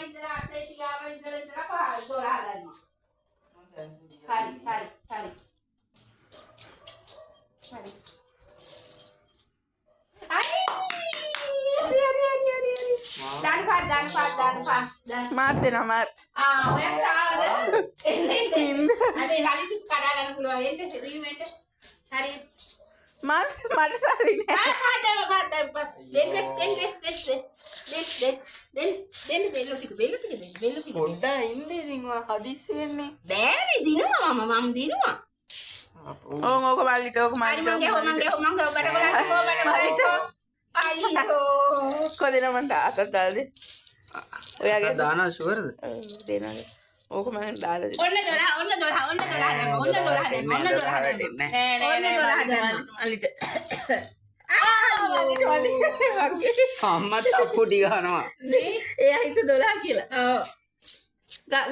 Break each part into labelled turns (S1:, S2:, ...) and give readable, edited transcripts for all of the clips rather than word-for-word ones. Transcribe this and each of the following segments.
S1: ඉඳලා 8 ගාව ඉඳලා 5 12 ගන්නවා. හරි. Dan
S2: මාත් දෙනවා මාත්.
S1: ඔයා තාවද? එන්නේ. අනේ සල්ලි ටික කඩා ගන්න පුළුවන්. එන්නේ රීමෙන්ට. හරි.
S2: මට සල්ලි නෑ.
S1: දෙන්න බෙල්ල ටික.
S2: පොඩ්ඩක් ඉන්නේ ඉතින් ඔය හදිස්සි වෙන්නේ.
S1: බෑනේ දිනුවා මම දිනුවා.
S2: ඕක මල්ලිට ඕක
S1: හරි මං
S2: මල්ලිට.
S1: ගෙහුව බඩගොල්ලෝ අයියෝ
S2: කොහෙද මන්ට අතත් දාලා දෙන්න. ඔයාගේ
S3: දානවා ෂුවර්ද?
S2: දෙනවා. ඕක මම දාලා දෙන්න.
S1: ඔන්න 12 දැම්ම.
S2: මල්ලිට.
S3: අම්මත් අප්පුඩි ගන්නවා.
S2: එයා හිත 12 කියලා.
S1: ඔව්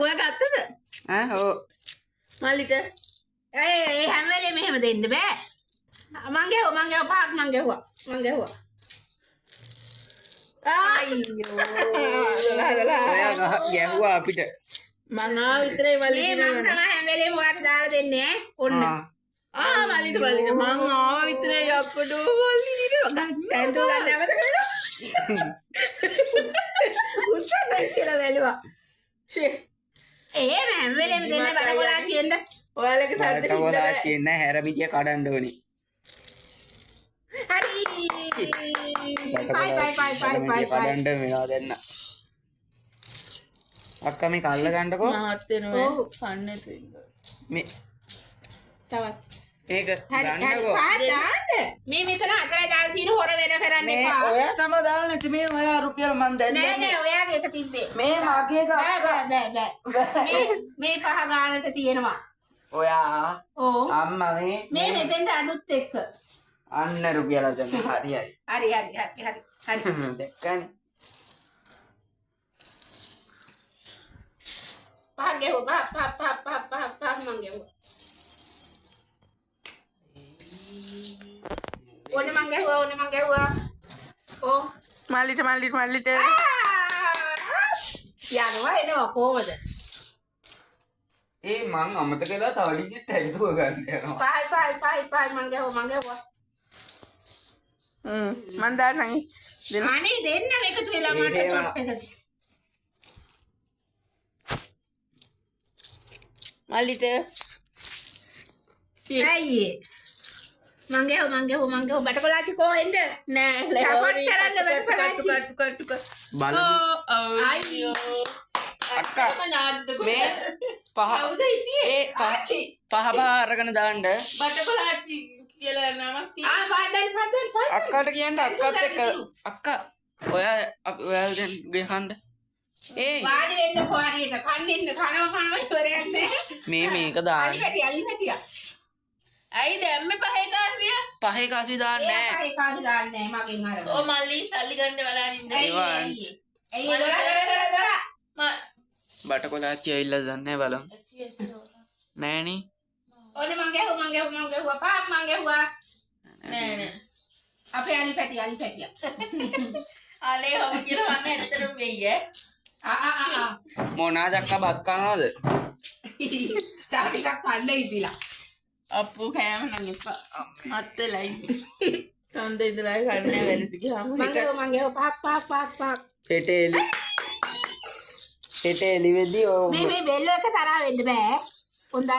S2: ඔයා ගත්තද?
S3: ඈ ඔව්.
S2: මල්ලිට
S1: ඒ හැම වෙලේම මෙහෙම දෙන්න බෑ මං ගෙහුවා පහක් මං ගෙහුවා අයියෝ
S3: ඔයා ගැහුවා අපිට.
S2: මං ආව විතරයි මල්ලි
S1: මේ මං තමයි හැම වෙලේම ඔයාලට දාලා දෙන්නේ ඔන්න
S2: මල්ලිට මං ආව විතරයි යක්කඩෝ මල්ලි
S1: තැන්තු ගන්න අවද කරලා උස්සන්න කියලා වැළුවා ඒ හැම වෙලේම දෙන්න බඩගොලා තියෙන්න
S2: ඔයාලගේ සද්ද
S3: බඩගොලා කියන හැරමිටිය කඩන්න ඕනේ.
S1: හරි
S3: කඩන්න වෙනවා දෙන්න. අක්කා මේ කල්ල ගන්නකෝ.
S2: මහත් වෙනවා කන්නේ තියෙනවා.
S3: මේ
S1: තවත්
S3: මේක ගන්නකෝ.
S1: මේ මෙතන අතරයි දාලා තියෙන හොර වෙන කරන්න එපා.
S3: ඔයා තම දාලා නැති මේ ඔයා රුපියල් මන් දැන්නේ.
S1: නෑ ඔයාගේ එක තිබ්බේ.
S3: මේ මගේ
S1: බෑ. මේ පහ ගානට තියෙනවා.
S3: ඔයා
S1: ඔව්.
S3: අම්මා
S1: මේ මෙතෙන්ට අඩුත් එක්ක.
S3: අන්න රුපියල් දැන් හරියයි.
S1: හරි.
S3: දැක්කනේ.
S1: පහ ගෙවුවා. පහ මං ගෙවුවා. ඕනේ මං ගෙවුවා. ඕ
S2: මල්ලිට
S1: යනවා එනවා කොහමද?
S3: ඒ මං අමතක වෙලා තව ටිකක් ඇදුව ගන්න යනවා.
S1: පහයි මං ගෙවුවා.
S2: මන් දාන්නයි
S1: අනේ දෙන්න එකතු වෙලා මට ෂොට් එකද.
S2: මල්ලිට
S1: අයියේ මං ගෙවුවා බටකොලාචි කෝ එන්න
S2: නෑ
S1: සපෝට් කරන්න බටකොලාචි
S2: කට්ටු
S3: බලමු.
S1: අයියෝ
S3: අක්කා මේ පහ අරගෙන දාන්න.
S2: බටකොලාචි කියලා නමක් තියෙනවා.
S3: අක්කාට කියන්න අක්කත් එක්ක අක්කා ඔයා ඔයාලා දැන් ගහන්න. ඒ
S1: වාඩි වෙන්න කොහරියට කනවා ඉවරයක් නෑ.
S3: මේක දාන්න.
S1: අලි පැටියා.
S2: ඇයි දැම්මේ පහේ කාසිය?
S3: පහේ කාසි දාන්න නෑ.
S1: ඒ කාසි දාන්නේ නෑ මගෙන් අරගෙන.
S2: ඔය මල්ලි සල්ලි ගන්න බලන්න ඉන්නේ.
S1: ඇයි
S3: බටකොලාච්චි ඇවිල්ලා දන්නේ බලමු. නෑනේ.
S1: ඕනේ මං ගෙවුවා පාක් මං ගෙවුවා.
S2: නෑ
S1: අපේ අලි පැටියා.
S2: අනේ හොම කියලා මම ඇත්තටම වෙයි ඈ.
S3: මොනාද අක්කා බත් කනවද?
S1: තව ටිකක් කන්න ඉතිලා.
S2: අප්පු කෑම නම් එපා. මත් වෙලයි. සඳ ඉඳලා කන්නේ වැඩට ගියාම
S1: මං ගෙවුවා පාක්.
S3: හෙට එලි වෙද්දී
S1: මේ බෙල්ල එක තරහ වෙන්න බෑ. හොඳයි.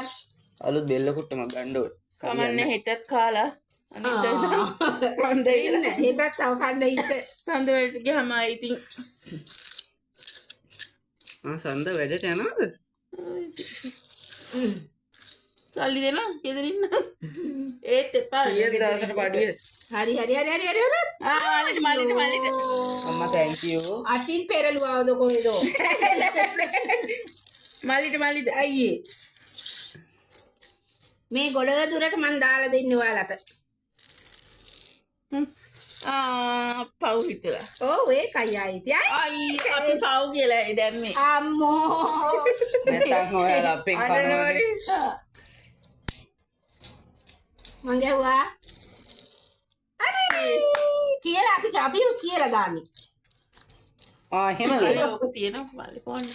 S3: අලුත් බෙල්ල කුට්ටමක් ගන්න ඕනේ.
S2: කමන්නේ හෙටත් කාලා අනිත් මන්ද
S1: ඉන්න හෙටත් තව කන්න ඉන්න.
S2: සඳ වැඩට ගියාම ඉතින්
S3: සඳ වැඩට යනවද?
S2: සල්ලි දෙනවා ගෙදර ඉන්න. ඒත් එපා.
S3: ඊයේ දවසට පඩිය.
S1: හරි.
S2: මල්ලිට.
S3: අම්මා thank you.
S1: අතින් පෙරළුවාද කොහෙද?
S2: මල්ලිට
S1: අයියේ. මේ ගොඩක දුරට මං දාලා දෙන්නේ ඔයාලට.
S2: පව් හිතලා.
S1: ඔව් ඒකයි ආයිති.
S2: අයි අපි පව් කියලා දැම්මේ.
S1: අම්මෝ.
S3: නැත්තම් ඔයාලා අපෙන් කනවනේ.
S1: මං ගෙවුවා. හරි. කියලා අපි කියලා දාන්නේ.
S3: එහෙමද?
S2: ඔක තියෙනවා බලපන්.